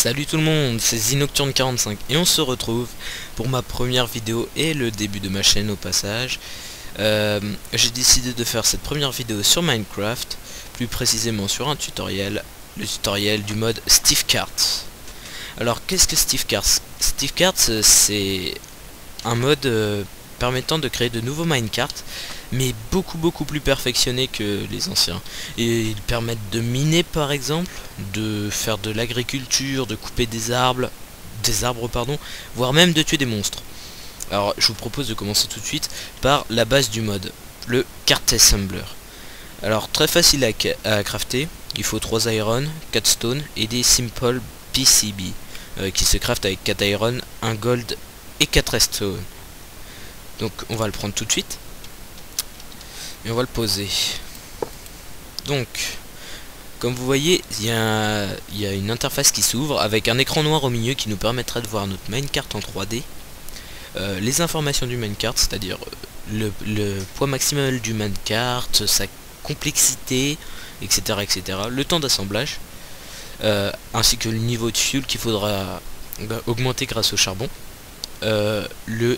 Salut tout le monde, c'est Zinocturne45 et on se retrouve pour ma première vidéo et le début de ma chaîne au passage. J'ai décidé de faire cette première vidéo sur Minecraft, plus précisément sur un tutoriel, le tutoriel du mode Steve Karts. Alors qu'est-ce que Steve Karts? Steve Karts c'est un mode permettant de créer de nouveaux minecarts, mais beaucoup plus perfectionnés que les anciens. Et ils permettent de miner par exemple, de faire de l'agriculture, de couper des arbres pardon, voire même de tuer des monstres. Alors je vous propose de commencer tout de suite par la base du mode, le Kart Assembler. Alors très facile à crafter, il faut 3 iron, 4 stone et des simple PCB qui se craftent avec 4 iron, 1 gold et 4 redstone. Donc on va le prendre tout de suite et on va le poser. Donc comme vous voyez, il y a une interface qui s'ouvre avec un écran noir au milieu qui nous permettra de voir notre minecart en 3D, les informations du minecart, c'est-à-dire le poids maximal du minecart, sa complexité, etc., le temps d'assemblage, ainsi que le niveau de fuel qu'il faudra augmenter grâce au charbon.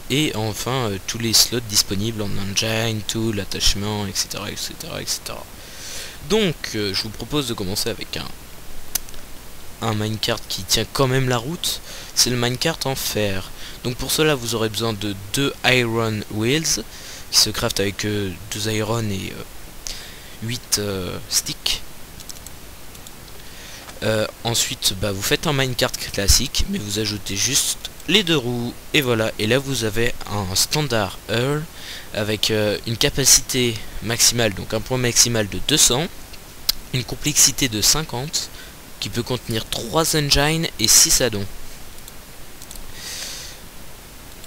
Et enfin tous les slots disponibles en engine, tool, attachement, etc. Donc je vous propose de commencer avec un minecart qui tient quand même la route, c'est le minecart en fer. Donc pour cela vous aurez besoin de 2 iron wheels qui se craftent avec 2 iron et 8 sticks. Ensuite vous faites un minecart classique, mais vous ajoutez juste les 2 roues et voilà, et là vous avez un standard Earl avec une capacité maximale, donc un poids maximal de 200, une complexité de 50 qui peut contenir 3 engines et 6 addons.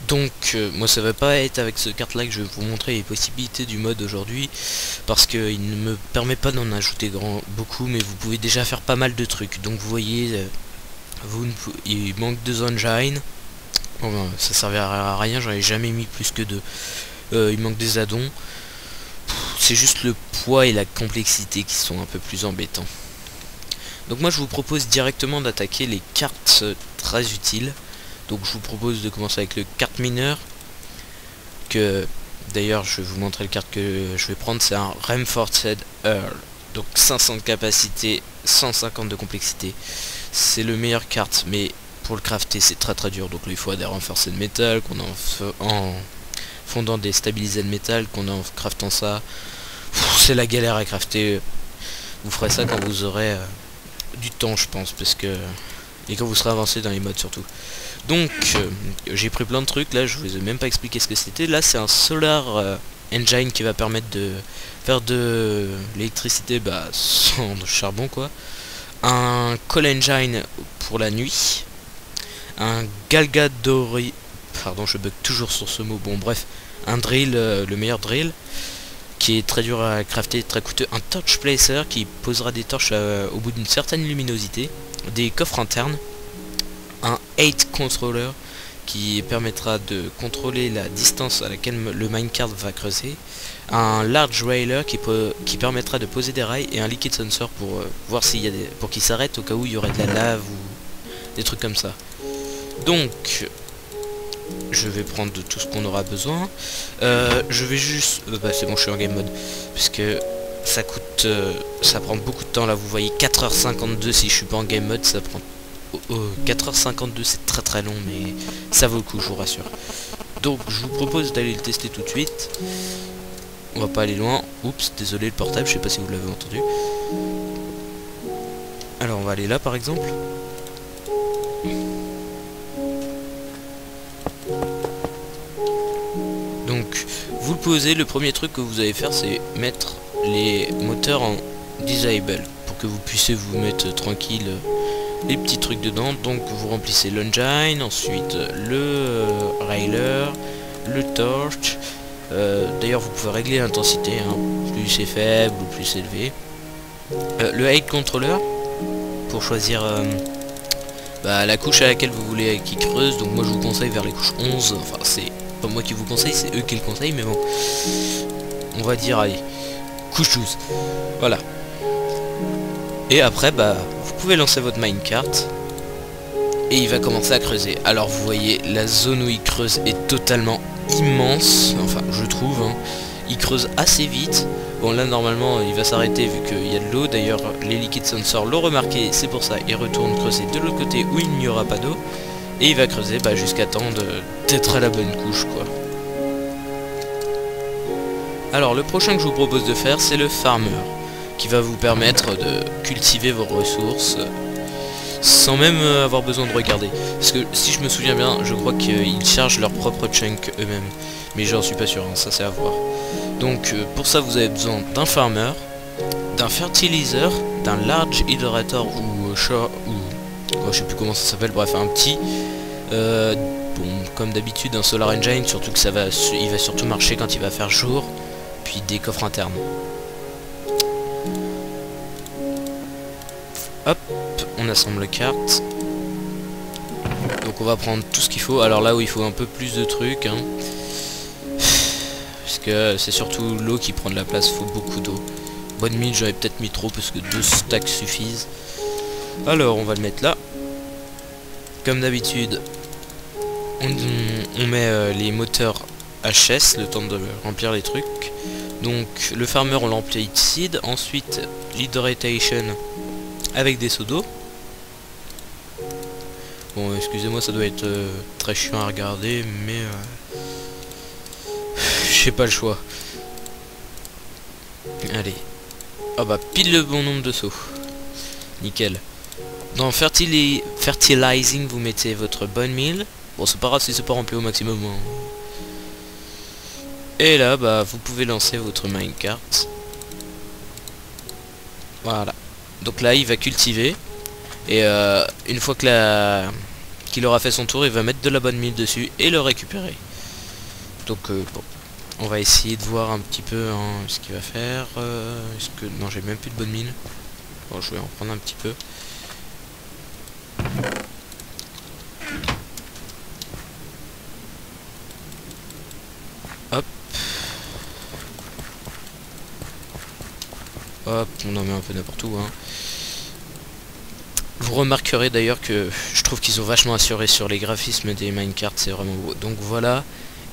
Donc moi ça va pas être avec ce carte là que je vais vous montrer les possibilités du mode aujourd'hui, parce qu'il ne me permet pas d'en ajouter beaucoup, mais vous pouvez déjà faire pas mal de trucs. Donc vous voyez, il manque 2 engines. Bon, ça servira à rien, j'en ai jamais mis plus que 2. Il manque des addons. C'est juste le poids et la complexité qui sont un peu plus embêtants. Donc moi je vous propose directement d'attaquer les cartes très utiles. Donc je vous propose de commencer avec le carte mineur, que d'ailleurs je vais vous montrer le carte que je vais prendre, c'est un Reinforced Earl. Donc 500 de capacité, 150 de complexité. C'est le meilleur carte, mais pour le crafter c'est très dur. Donc là, il faut des renforcés de métal qu'on a en fondant des stabilisés de métal, qu'on a en craftant ça. C'est la galère à crafter. Vous ferez ça quand vous aurez du temps, je pense, parce que et quand vous serez avancé dans les modes surtout. Donc j'ai pris plein de trucs là, je vous ai même pas expliqué ce que c'était. Là c'est un solar engine qui va permettre de faire de l'électricité sans charbon quoi. Un coal engine pour la nuit, un galgadori, pardon je bug toujours sur ce mot, bon bref, un drill, le meilleur drill qui est très dur à crafter, très coûteux, un torch placer qui posera des torches au bout d'une certaine luminosité, des coffres internes, un 8 controller qui permettra de contrôler la distance à laquelle le minecart va creuser, un large railer qui permettra de poser des rails, et un liquid sensor pour voir s'il y a pour qu'il s'arrête au cas où il y aurait de la lave ou des trucs comme ça. Donc je vais prendre de tout ce qu'on aura besoin. Je vais juste c'est bon, je suis en game mode puisque ça coûte ça prend beaucoup de temps. Là vous voyez 4h52, si je suis pas en game mode ça prend 4h52, c'est très long, mais ça vaut le coup, je vous rassure. Donc je vous propose d'aller le tester tout de suite. On va pas aller loin. Oups, désolé le portable, je sais pas si vous l'avez entendu. Alors on va aller là par exemple. Donc vous le posez, le premier truc que vous allez faire c'est mettre les moteurs en disable pour que vous puissiez vous mettre tranquille les petits trucs dedans. Donc vous remplissez l'engine, ensuite le railer, le torch. D'ailleurs vous pouvez régler l'intensité, hein, plus c'est faible ou plus élevé. Le 8 controller pour choisir la couche à laquelle vous voulez qu'il creuse. Donc moi je vous conseille vers les couches 11, enfin c'est pas moi qui vous conseille, c'est eux qui le conseillent, mais bon on va dire allez, couche 12, voilà. Et après vous pouvez lancer votre minecart et il va commencer à creuser. Alors vous voyez, la zone où il creuse est totalement immense, enfin je trouve, hein. Il creuse assez vite. Bon là normalement il va s'arrêter vu qu'il y a de l'eau. D'ailleurs les liquid sensors l'ont remarqué, c'est pour ça il retourne creuser de l'autre côté où il n'y aura pas d'eau. Et il va creuser jusqu'à temps d'être à la bonne couche quoi. Alors le prochain que je vous propose de faire, c'est le farmer, qui va vous permettre de cultiver vos ressources sans même avoir besoin de regarder. Parce que si je me souviens bien, je crois qu'ils chargent leur propre chunk eux-mêmes. Mais j'en suis pas sûr, hein, ça c'est à voir. Donc pour ça vous avez besoin d'un farmer, d'un fertilizer, d'un large hydrator ou je sais plus comment ça s'appelle, bref un petit. Bon, comme d'habitude un solar engine, surtout que il va surtout marcher quand il va faire jour. Puis des coffres internes. Hop, on assemble carte. Donc on va prendre tout ce qu'il faut. Alors là où il faut un peu plus de trucs, hein, parce que c'est surtout l'eau qui prend de la place, il faut beaucoup d'eau. Bonne mine, j'aurais peut-être mis trop parce que 2 stacks suffisent. Alors on va le mettre là. Comme d'habitude, on met les moteurs HS, le temps de remplir les trucs. Donc le farmer on l'emplit seed, ensuite l'hydratation avec des seaux d'eau. Bon excusez-moi, ça doit être très chiant à regarder, mais j'ai pas le choix. Allez, ah bah pile le bon nombre de seaux, nickel. Dans fertilizing vous mettez votre bone meal. Bon c'est pas grave si c'est pas rempli au maximum, hein. Et là, vous pouvez lancer votre minecart. Voilà. Donc là, il va cultiver. Et une fois que qu'il aura fait son tour, il va mettre de la bonne mine dessus et le récupérer. Donc bon, on va essayer de voir un petit peu hein, ce qu'il va faire. Est-ce que non, j'ai même plus de bonne mine. Bon, je vais en prendre un petit peu. Hop. Hop, on en met un peu n'importe où, hein. Vous remarquerez d'ailleurs que je trouve qu'ils ont vachement assuré sur les graphismes des minecarts, c'est vraiment beau. Donc voilà,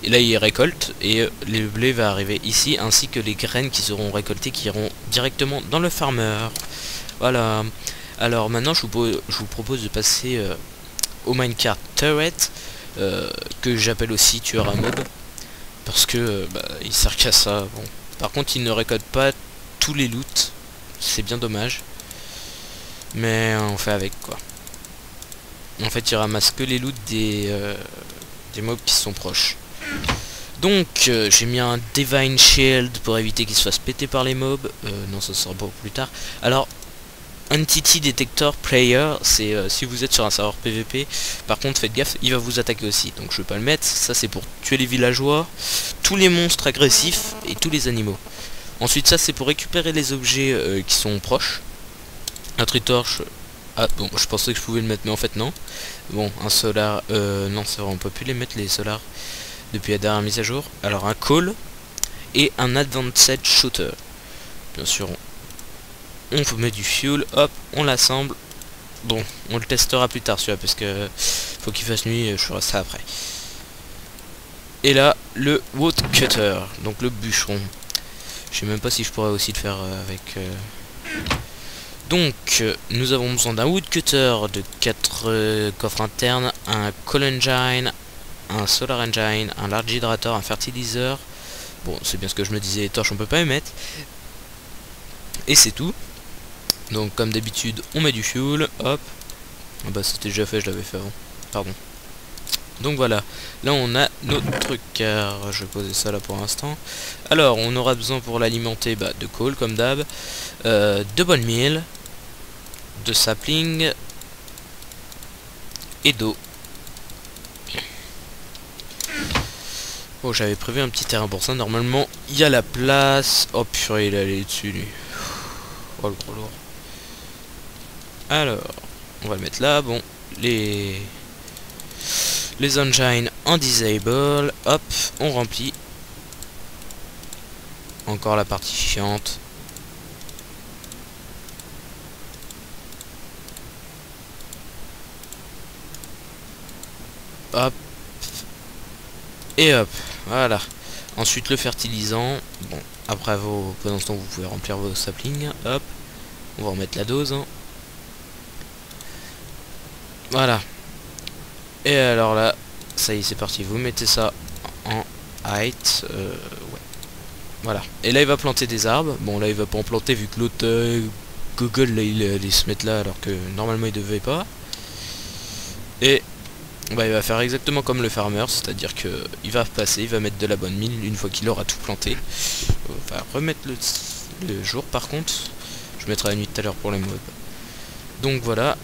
et là il récolte, et le blé va arriver ici, ainsi que les graines qui seront récoltées, qui iront directement dans le farmer. Voilà. Alors maintenant je vous propose de passer au minecart turret, que j'appelle aussi tueur à mob, parce que il sert qu'à ça. Bon. Par contre il ne récolte pas tous les loots, c'est bien dommage, mais on fait avec quoi. En fait il ramasse que les loots des mobs qui sont proches. Donc j'ai mis un Divine Shield pour éviter qu'il se fasse péter par les mobs. Non, ça sera pour plus tard. Alors Entity Detector Player, c'est si vous êtes sur un serveur PVP. Par contre faites gaffe, il va vous attaquer aussi, donc je vais pas le mettre. Ça c'est pour tuer les villageois, tous les monstres agressifs et tous les animaux. Ensuite ça c'est pour récupérer les objets qui sont proches. Un tritorche. Ah bon, je pensais que je pouvais le mettre mais en fait non. Bon, un solar, non c'est vrai, on peut plus les mettre les solars depuis la dernière mise à jour. Alors un call et un advanced shooter. Bien sûr on met du fuel, hop, on l'assemble. Bon, on le testera plus tard celui-là parce que faut qu'il fasse nuit, je ferai ça après. Et là le woodcutter, donc le bûcheron. Je sais même pas si je pourrais aussi le faire avec donc nous avons besoin d'un woodcutter, de 4 coffres internes, un coal engine, un solar engine, un large hydrator, un fertilizer. Bon c'est bien ce que je me disais, les torches on peut pas les mettre. Et c'est tout. Donc comme d'habitude on met du fuel, hop. Ah bah c'était déjà fait, je l'avais fait avant. Pardon. Donc voilà, là on a notre truc, car je vais poser ça là pour l'instant. Alors on aura besoin pour l'alimenter de coal comme d'hab, de bonne meal, de sapling et d'eau. Bon j'avais prévu un petit terrain pour ça, normalement il y a la place. Oh purée, il est allé dessus lui. Oh le gros lourd. Alors on va le mettre là. Bon, les engines en disable, hop, on remplit. Encore la partie chiante. hop, et hop, voilà. Ensuite le fertilisant, bon, après pendant ce temps vous pouvez remplir vos saplings, hop, on va remettre la dose, hein. Voilà. Et alors là, ça y est, c'est parti, vous mettez ça en height, ouais. Voilà. Et là il va planter des arbres, bon là il va pas en planter vu que l'autre Google là il allait se mettre là alors que normalement il devait pas. Et bah il va faire exactement comme le farmer, c'est-à-dire que il va passer, il va mettre de la bonne mine une fois qu'il aura tout planté. On va remettre le jour par contre. Je mettrai la nuit tout à l'heure pour les mobs. Donc voilà.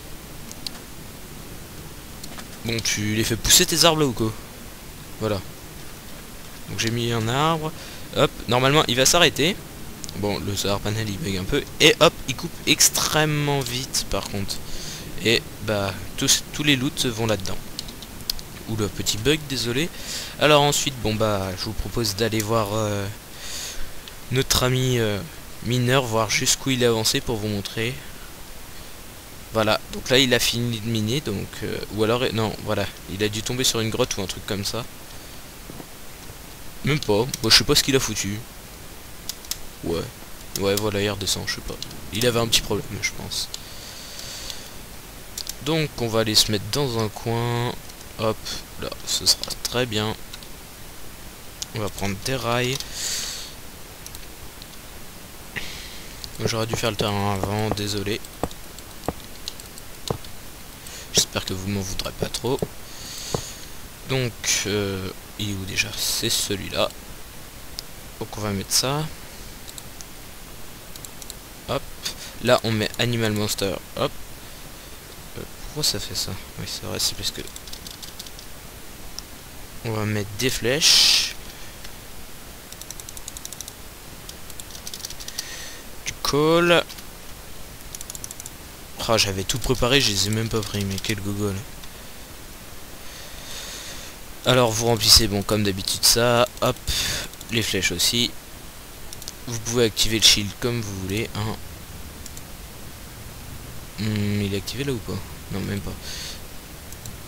Bon, tu les fais pousser tes arbres là ou quoi? Voilà. Donc j'ai mis un arbre. Hop, normalement il va s'arrêter. Bon, le solar panel il bug un peu. Et hop, il coupe extrêmement vite par contre. Et bah tous les loots vont là-dedans. Ou le petit bug, désolé. Alors ensuite, bon bah je vous propose d'aller voir notre ami mineur, voir jusqu'où il est avancé pour vous montrer. Voilà, donc là il a fini de miner, donc ou alors non, voilà, il a dû tomber sur une grotte ou un truc comme ça. Même pas, bon, je sais pas ce qu'il a foutu. Ouais, voilà, il redescend, je sais pas. Il avait un petit problème, je pense. Donc on va aller se mettre dans un coin. Hop, là, ce sera très bien. On va prendre des rails. J'aurais dû faire le terrain avant, désolé. J'espère que vous m'en voudrez pas trop. Donc, il est où déjà? C'est celui-là. Donc on va mettre ça. Hop. Là on met Animal Monster. Hop. Pourquoi ça fait ça? Oui c'est vrai, c'est parce que... On va mettre des flèches. Du coal. Oh, j'avais tout préparé, je les ai même pas pris, mais quel gogol. Alors vous remplissez, bon comme d'habitude ça, hop, les flèches aussi. Vous pouvez activer le shield comme vous voulez, hein. Il est activé là ou pas? Non, même pas.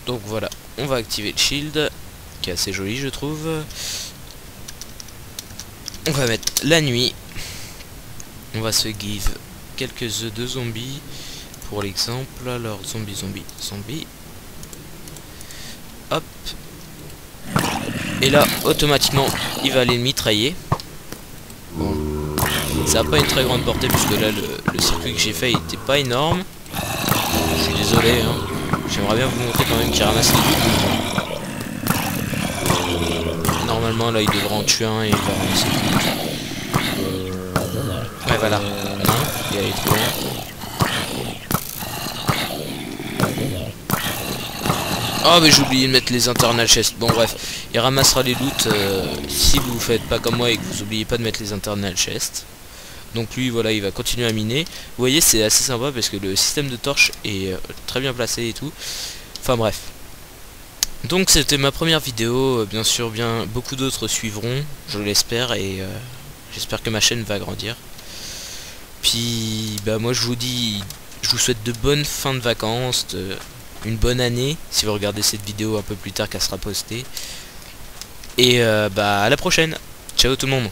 Donc voilà, on va activer le shield, qui est assez joli je trouve. On va mettre la nuit. On va se give quelques œufs de zombies. Pour l'exemple, alors zombie. Hop. Et là, automatiquement, il va aller mitrailler. Bon. Ça n'a pas une très grande portée, puisque là, le circuit que j'ai fait, il était pas énorme. Je suis désolé, hein. J'aimerais bien vous montrer quand même qu'il ramasse les coups. Normalement, là, il devrait en tuer un et il va ramasser le coup. Ouais, voilà. Il est trop loin. Oh mais j'ai oublié de mettre les internal chests. Bon bref, il ramassera les loots si vous faites pas comme moi et que vous oubliez pas de mettre les internal chests. Donc lui voilà, il va continuer à miner. Vous voyez, c'est assez sympa parce que le système de torche est très bien placé et tout. Enfin bref. Donc c'était ma première vidéo, bien sûr beaucoup d'autres suivront, je l'espère, et j'espère que ma chaîne va grandir. Puis bah moi je vous souhaite de bonnes fins de vacances, une bonne année si vous regardez cette vidéo un peu plus tard qu'elle sera postée. Et bah à la prochaine. Ciao tout le monde.